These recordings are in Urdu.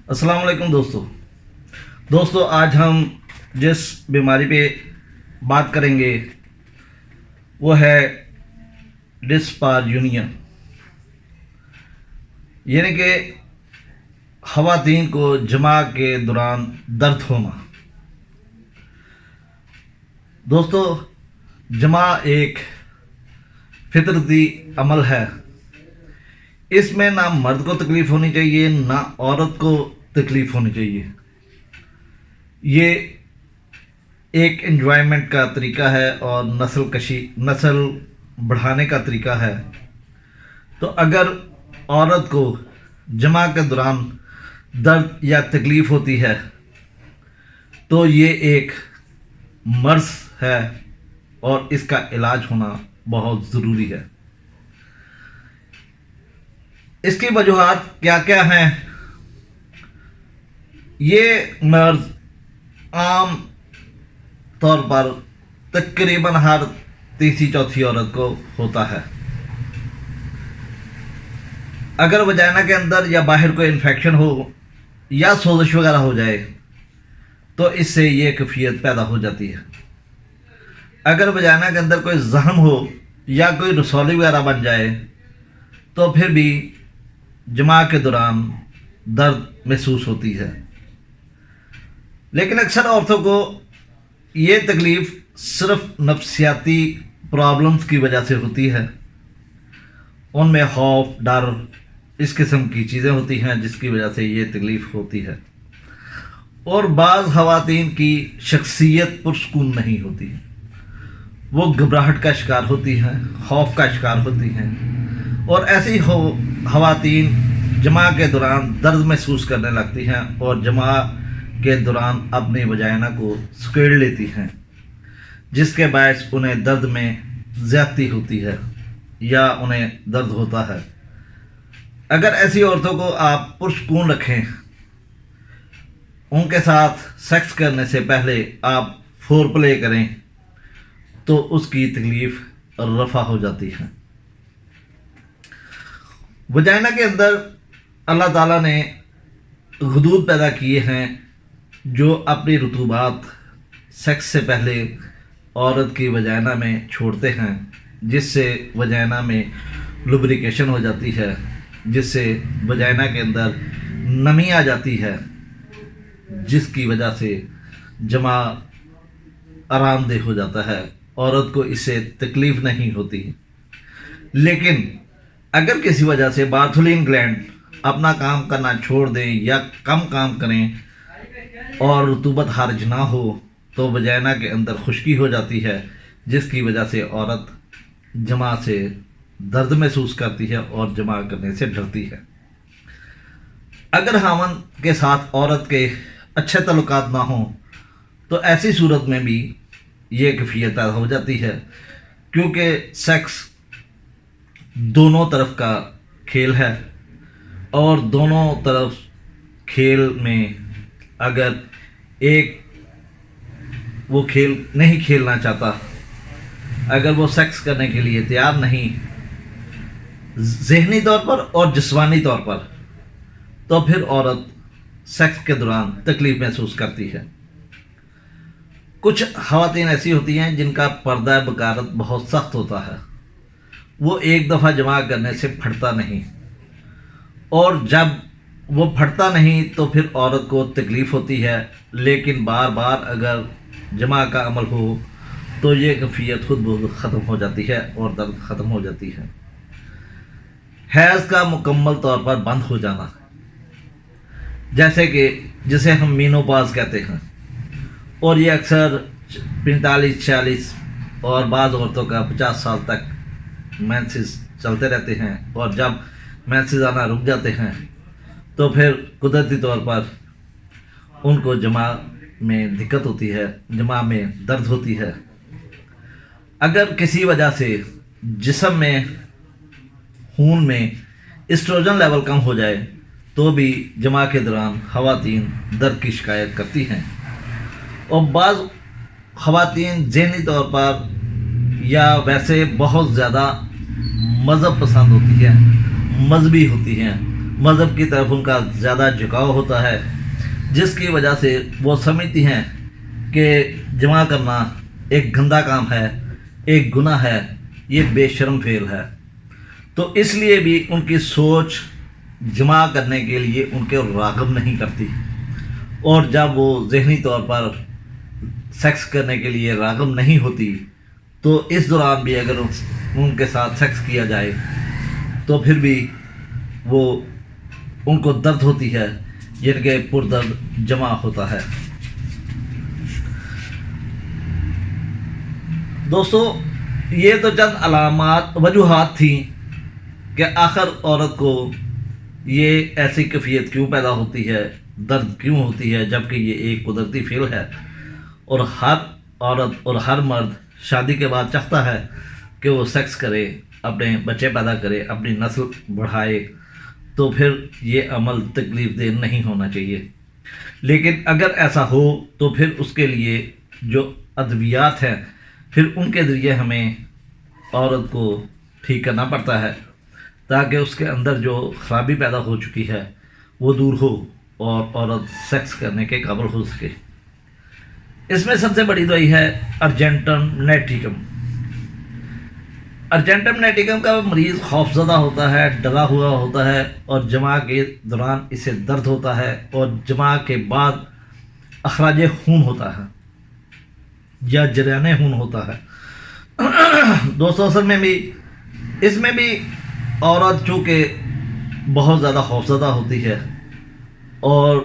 السلام علیکم دوستو آج ہم جس بیماری پہ بات کریں گے وہ ہے ڈسپارینیا، یعنی کہ خواتین کو جماع کے دوران درد ہونا۔ دوستو، جماع ایک فطرتی عمل ہے، اس میں نہ مرد کو تکلیف ہونی چاہیے نہ عورت کو تکلیف ہونی چاہیے۔ یہ ایک انجوائمنٹ کا طریقہ ہے اور نسل بڑھانے کا طریقہ ہے۔ تو اگر عورت کو جماع کے دوران درد یا تکلیف ہوتی ہے تو یہ ایک مرض ہے اور اس کا علاج ہونا بہت ضروری ہے۔ اس کی وجوہات کیا کیا ہیں؟ یہ مرض عام طور پر تقریباً ہر تیسری چوتھی عورت کو ہوتا ہے۔ اگر وجائنا کے اندر یا باہر کوئی انفیکشن ہو یا سوزش وغیرہ ہو جائے تو اس سے یہ کیفیت پیدا ہو جاتی ہے۔ اگر وجائنا کے اندر کوئی زخم ہو یا کوئی رسولی وغیرہ بن جائے تو پھر بھی جماع کے دوران درد محسوس ہوتی ہے۔ لیکن اکثر عورتوں کو یہ تکلیف صرف نفسیاتی پرابلمز کی وجہ سے ہوتی ہے۔ ان میں خوف، ڈر، اس قسم کی چیزیں ہوتی ہیں جس کی وجہ سے یہ تکلیف ہوتی ہے۔ اور بعض خواتین کی شخصیت پرسکون نہیں ہوتی، وہ گھبراہٹ کا شکار ہوتی ہیں، خوف کا شکار ہوتی ہیں، اور ایسی خواتین جماع کے دوران درد محسوس کرنے لگتی ہیں اور جماع کے دوران اپنی وجائنا کو سکیڑ لیتی ہیں، جس کے باعث انہیں درد میں زیادتی ہوتی ہے یا انہیں درد ہوتا ہے۔ اگر ایسی عورتوں کو آپ پرسکون رکھیں، ان کے ساتھ سیکس کرنے سے پہلے آپ فور پلے کریں تو اس کی تکلیف رفع ہو جاتی ہے۔ وجائنا کے اندر اللہ تعالیٰ نے غدود پیدا کیے ہیں جو اپنی رطوبات سیکس سے پہلے عورت کی وجائنا میں چھوڑتے ہیں، جس سے وجائنا میں لبریکیشن ہو جاتی ہے، جس سے وجائنا کے اندر نمی آ جاتی ہے، جس کی وجہ سے جماع آرام دہ ہو جاتا ہے، عورت کو اس سے تکلیف نہیں ہوتی۔ لیکن اگر کسی وجہ سے بارتھولین گلینڈ اپنا کام کرنا چھوڑ دیں یا کم کام کریں اور رطوبت خارج نہ ہو تو وجائنا کے اندر خشکی ہو جاتی ہے، جس کی وجہ سے عورت جماع سے درد محسوس کرتی ہے اور جماع کرنے سے ڈرتی ہے۔ اگر خاوند کے ساتھ عورت کے اچھے تعلقات نہ ہوں تو ایسی صورت میں بھی یہ کیفیت پیدا ہو جاتی ہے، کیونکہ سیکس دونوں طرف کا کھیل ہے اور دونوں طرف کھیل میں اگر ایک وہ کھیل نہیں کھیلنا چاہتا، اگر وہ سیکس کرنے کے لیے تیار نہیں ذہنی طور پر اور جسمانی طور پر، تو پھر عورت سیکس کے دوران تکلیف محسوس کرتی ہے۔ کچھ خواتین ایسی ہوتی ہیں جن کا پردہ بکارت بہت سخت ہوتا ہے، وہ ایک دفعہ جماع کرنے سے پھٹتا نہیں، اور جب وہ پھٹتا نہیں تو پھر عورت کو تکلیف ہوتی ہے، لیکن بار بار اگر جماع کا عمل ہو تو یہ کیفیت خود بخود ختم ہو جاتی ہے اور درد ختم ہو جاتی ہے۔ حیض کا مکمل طور پر بند ہو جانا، جیسے کہ جسے ہم مینوپاز کہتے ہیں، اور یہ اکثر 45، 46 اور بعض عورتوں کا 50 سال تک مینسز چلتے رہتے ہیں، اور جب مینسز آنا رک جاتے ہیں تو پھر قدرتی طور پر ان کو جماع میں دقت ہوتی ہے، جماع میں درد ہوتی ہے۔ اگر کسی وجہ سے جسم میں خون میں ایسٹروجن لیول کم ہو جائے تو بھی جماع کے دوران خواتین درد کی شکایت کرتی ہیں، اور بعض خواتین ذہنی طور پر یا ویسے بہت زیادہ مذہب پسند ہوتی ہیں، مذہبی ہوتی ہیں، مذہب کی طرف ان کا زیادہ جھکاؤ ہوتا ہے، جس کی وجہ سے وہ سمجھتی ہیں کہ جمع کرنا ایک گندا کام ہے، ایک گناہ ہے، یہ بے شرم فعل ہے۔ تو اس لیے بھی ان کی سوچ جمع کرنے کے لیے ان کے راغب نہیں کرتی، اور جب وہ ذہنی طور پر سیکس کرنے کے لیے راغب نہیں ہوتی تو اس دوران بھی اگر ان کے ساتھ سیکس کیا جائے تو پھر بھی وہ ان کو درد ہوتی ہے، جن کے پردرد جمع ہوتا ہے۔ دوستو، یہ تو چند علامات وجوہات تھیں کہ آخر عورت کو یہ ایسی کیفیت کیوں پیدا ہوتی ہے، درد کیوں ہوتی ہے، جبکہ یہ ایک قدرتی فعل ہے، اور ہر عورت اور ہر مرد شادی کے بعد چاہتا ہے کہ وہ سیکس کرے، اپنے بچے پیدا کرے، اپنی نسل بڑھائے، تو پھر یہ عمل تکلیف دہ نہیں ہونا چاہیے۔ لیکن اگر ایسا ہو تو پھر اس کے لیے جو ادویات ہیں، پھر ان کے ذریعے ہمیں عورت کو ٹھیک کرنا پڑتا ہے، تاکہ اس کے اندر جو خرابی پیدا ہو چکی ہے وہ دور ہو اور عورت سیکس کرنے کے قابل ہو سکے۔ اس میں سب سے بڑی دوائی ہے ارجنٹم نیٹیکم۔ ارجنٹم نیٹیکم کا مریض خوفزدہ ہوتا ہے، ڈرا ہوا ہوتا ہے، اور جماع کے دوران اسے درد ہوتا ہے، اور جماع کے بعد اخراج خون ہوتا ہے یا جریان خون ہوتا ہے۔ دوستو، اصل میں بھی اس میں بھی عورت چونکہ بہت زیادہ خوفزدہ ہوتی ہے اور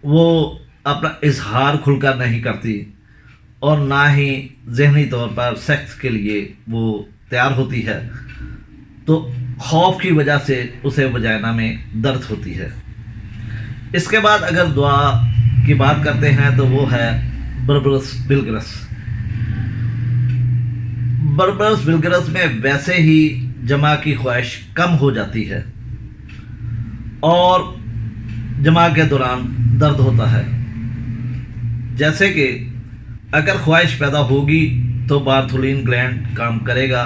وہ اپنا اظہار کھل کر نہیں کرتی، اور نہ ہی ذہنی طور پر سیکس کے لیے وہ تیار ہوتی ہے، تو خوف کی وجہ سے اسے وجائنا میں درد ہوتی ہے۔ اس کے بعد اگر دعا کی بات کرتے ہیں تو وہ ہے بربرس ولگرس۔ بربرس ولگرس میں ویسے ہی جماع کی خواہش کم ہو جاتی ہے اور جماع کے دوران درد ہوتا ہے، جیسے کہ اگر خواہش پیدا ہوگی تو بارتھولین گلینڈ کام کرے گا،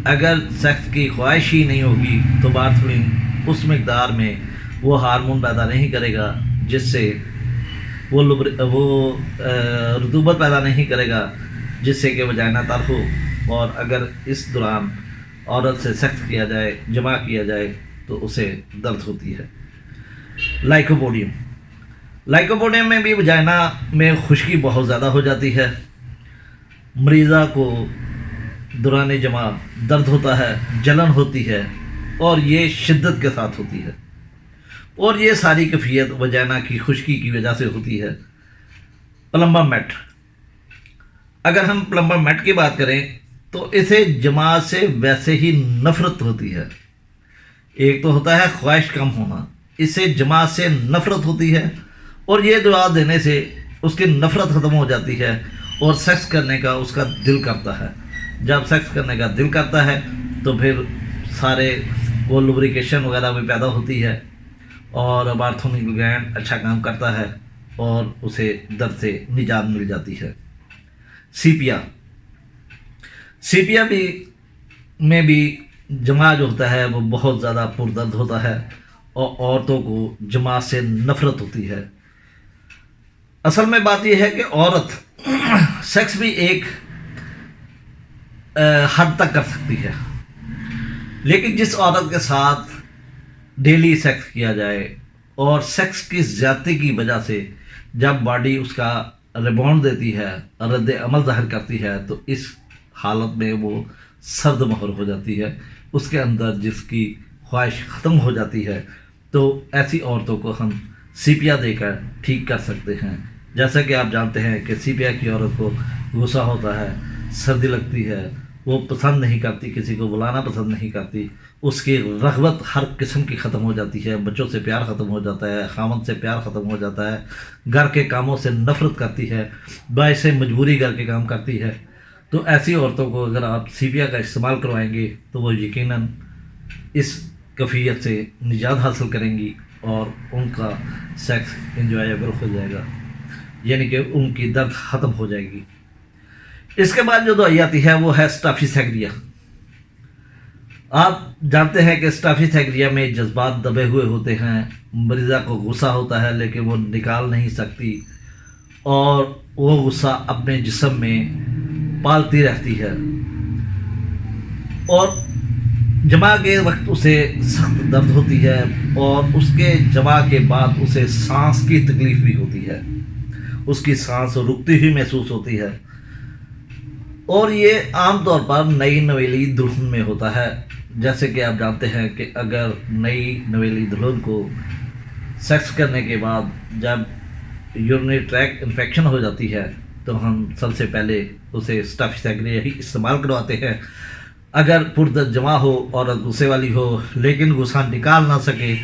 اگر سیکس کی خواہش ہی نہیں ہوگی تو بارتھولین اس مقدار میں وہ ہارمون پیدا نہیں کرے گا جس سے وہ رطوبت پیدا نہیں کرے گا جس سے کہ وجائنا تر ہو، اور اگر اس دوران عورت سے سیکس کیا جائے، جمع کیا جائے، تو اسے درد ہوتی ہے۔ لائکوپوڈیم۔ لائکوپوڈیم میں بھی وجائنا میں خشکی بہت زیادہ ہو جاتی ہے، مریضہ کو دوران جماع درد ہوتا ہے، جلن ہوتی ہے، اور یہ شدت کے ساتھ ہوتی ہے، اور یہ ساری کیفیت وجائنا کی خشکی کی وجہ سے ہوتی ہے۔ پلمبر میٹ۔ اگر ہم پلمبر میٹ کی بات کریں تو اسے جماع سے ویسے ہی نفرت ہوتی ہے۔ ایک تو ہوتا ہے خواہش کم ہونا، اس سے جماع سے نفرت ہوتی ہے، اور یہ دعا دینے سے اس کی نفرت ختم ہو جاتی ہے اور سیکس کرنے کا اس کا دل کرتا ہے۔ جب سیکس کرنے کا دل کرتا ہے تو پھر سارے وہ لوبریکیشن وغیرہ بھی پیدا ہوتی ہے، اور بارتھولین گلینڈ اچھا کام کرتا ہے، اور اسے درد سے نجات مل جاتی ہے۔ سیپیا۔ سیپیا میں بھی جماع جو ہوتا ہے وہ بہت زیادہ پردرد ہوتا ہے، اور عورتوں کو جماع سے نفرت ہوتی ہے۔ اصل میں بات یہ ہے کہ عورت سیکس بھی ایک حد تک کر سکتی ہے، لیکن جس عورت کے ساتھ ڈیلی سیکس کیا جائے اور سیکس کی زیادتی کی وجہ سے جب باڈی اس کا ریباؤنڈ دیتی ہے، رد عمل ظاہر کرتی ہے، تو اس حالت میں وہ سرد مہر ہو جاتی ہے، اس کے اندر جس کی خواہش ختم ہو جاتی ہے، تو ایسی عورتوں کو ہم سیپیا دے کر ٹھیک کر سکتے ہیں۔ جیسا کہ آپ جانتے ہیں کہ سیپیا کی عورت کو غصہ ہوتا ہے، سردی لگتی ہے، وہ پسند نہیں کرتی، کسی کو بلانا پسند نہیں کرتی، اس کی رغبت ہر قسم کی ختم ہو جاتی ہے، بچوں سے پیار ختم ہو جاتا ہے، خاوند سے پیار ختم ہو جاتا ہے، گھر کے کاموں سے نفرت کرتی ہے، باعث مجبوری گھر کے کام کرتی ہے۔ تو ایسی عورتوں کو اگر آپ سیپیا کا استعمال کروائیں گے تو وہ یقیناً اس کیفیت سے نجات حاصل کریں گی، اور ان کا سیکس انجوائیبل ہو جائے گا، یعنی کہ ان کی درد ختم ہو جائے گی۔ اس کے بعد جو دوائی آتی ہے وہ ہے اسٹافیسیگریا۔ آپ جانتے ہیں کہ اسٹافیسیگریا میں جذبات دبے ہوئے ہوتے ہیں، مریضہ کو غصہ ہوتا ہے لیکن وہ نکال نہیں سکتی، اور وہ غصہ اپنے جسم میں پالتی رہتی ہے، اور جمع کے وقت اسے سخت درد ہوتی ہے، اور اس کے جمع کے بعد اسے سانس کی تکلیف بھی ہوتی ہے، اس کی سانس رکتی ہوئی محسوس ہوتی ہے، اور یہ عام طور پر نئی نویلی دلہن میں ہوتا ہے۔ جیسے کہ آپ جانتے ہیں کہ اگر نئی نویلی دلہن کو سیکس کرنے کے بعد جب یورینری ٹریک انفیکشن ہو جاتی ہے تو ہم سب سے پہلے اسے اسٹافیسیگریا ہی استعمال کرواتے ہیں۔ اگر پردرد جمع ہو، عورت غصے والی ہو لیکن غصہ نکال نہ سکے،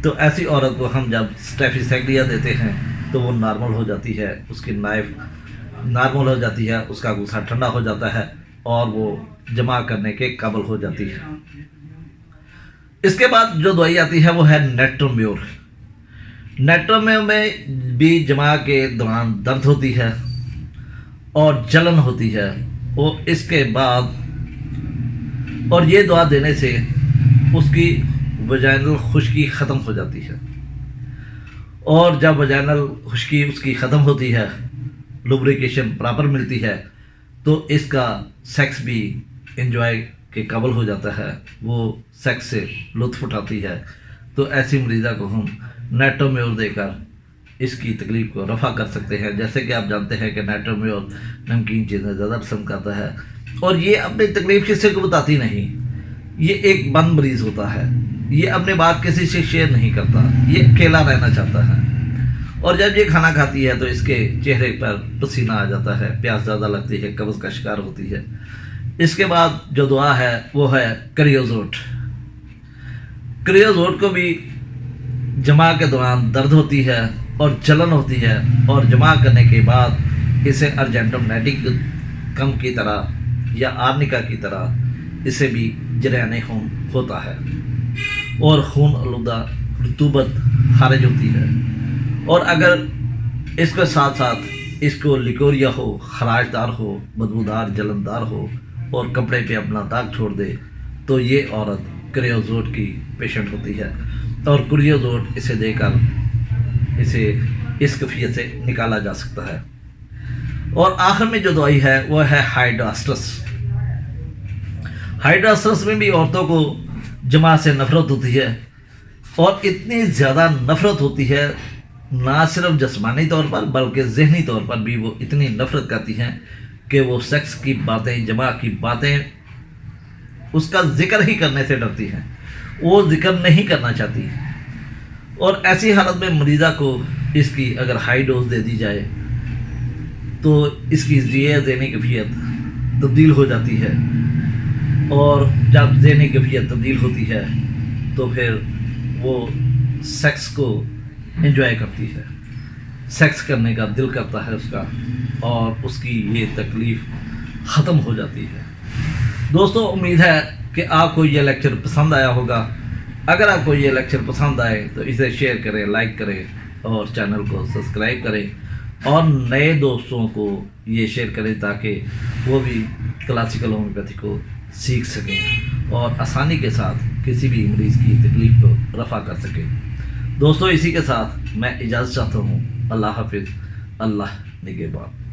تو ایسی عورت کو ہم جب اسٹافیسیگریا دیتے ہیں تو وہ نارمل ہو جاتی ہے، اس کی نائف نارمل ہو جاتی ہے، اس کا غصہ ٹھنڈا ہو جاتا ہے اور وہ جمع کرنے کے قابل ہو جاتی ہے۔ اس کے بعد جو دوائی آتی ہے وہ ہے نیٹرومیور۔ نیٹرومیور میں بھی جمع کے دوران درد ہوتی ہے اور جلن ہوتی ہے، اور اس کے بعد اور یہ دوا دینے سے اس کی وجائنل خشکی ختم ہو جاتی ہے، اور جب وجائنل خشکی اس کی ختم ہوتی ہے، لوبریکیشن پراپر ملتی ہے، تو اس کا سیکس بھی انجوائے کے قابل ہو جاتا ہے، وہ سیکس سے لطف اٹھاتی ہے۔ تو ایسی مریضہ کو ہم نیٹرومیور دے کر اس کی تکلیف کو رفع کر سکتے ہیں۔ جیسے کہ آپ جانتے ہیں کہ نیٹرومیور نمکین چیزیں زیادہ پسند کرتا ہے، اور یہ اپنی تکلیف کسی کو بتاتی نہیں، یہ ایک بند مریض ہوتا ہے، یہ اپنی بات کسی سے شیئر نہیں کرتا، یہ اکیلا رہنا چاہتا ہے، اور جب یہ کھانا کھاتی ہے تو اس کے چہرے پر پسینہ آ جاتا ہے، پیاس زیادہ لگتی ہے، قبض کا شکار ہوتی ہے۔ اس کے بعد جو دعا ہے وہ ہے کریوزوٹ۔ کریوزوٹ کو بھی جمع کے دوران درد ہوتی ہے اور جلن ہوتی ہے، اور جمع کرنے کے بعد اسے ارجنٹم نیٹیکم کی طرح یا آرنیکا کی طرح اسے بھی جریان خون ہوتا ہے، اور خون آلودہ رطوبت خارج ہوتی ہے، اور اگر اس کے ساتھ ساتھ اس کو لیکوریا ہو، خراش دار ہو، بدبودار جلندار ہو، اور کپڑے پہ اپنا داغ چھوڑ دے، تو یہ عورت کریوزوٹ کی پیشنٹ ہوتی ہے، اور کریوزوٹ اسے دے کر اسے اس کیفیت سے نکالا جا سکتا ہے۔ اور آخر میں جو دوائی ہے وہ ہے ہائیڈراسٹرس۔ ہائیڈراسٹرس میں بھی عورتوں کو جمع سے نفرت ہوتی ہے، اور اتنی زیادہ نفرت ہوتی ہے، نہ صرف جسمانی طور پر بلکہ ذہنی طور پر بھی وہ اتنی نفرت کرتی ہیں کہ وہ سیکس کی باتیں، جمع کی باتیں، اس کا ذکر ہی کرنے سے ڈرتی ہیں، وہ ذکر نہیں کرنا چاہتی، اور ایسی حالت میں مریضہ کو اس کی اگر ہائی ڈوز دے دی جائے تو اس کی ذہنی کیفیت تبدیل ہو جاتی ہے، اور جب ذہنی کیفیت تبدیل ہوتی ہے تو پھر وہ سیکس کو انجوائے کرتی ہے، سیکس کرنے کا دل کرتا ہے اس کا، اور اس کی یہ تکلیف ختم ہو جاتی ہے۔ دوستو، امید ہے کہ آپ کو یہ لیکچر پسند آیا ہوگا۔ اگر آپ کو یہ لیکچر پسند آئے تو اسے شیئر کریں، لائک کریں، اور چینل کو سبسکرائب کریں، اور نئے دوستوں کو یہ شیئر کریں تاکہ وہ بھی کلاسیکل ہومیوپیتھی کو سیکھ سکیں اور آسانی کے ساتھ کسی بھی مریض کی تکلیف کو رفع کر سکیں۔ دوستو، اسی کے ساتھ میں اجازت چاہتا ہوں۔ اللہ حافظ، اللہ نگہبان۔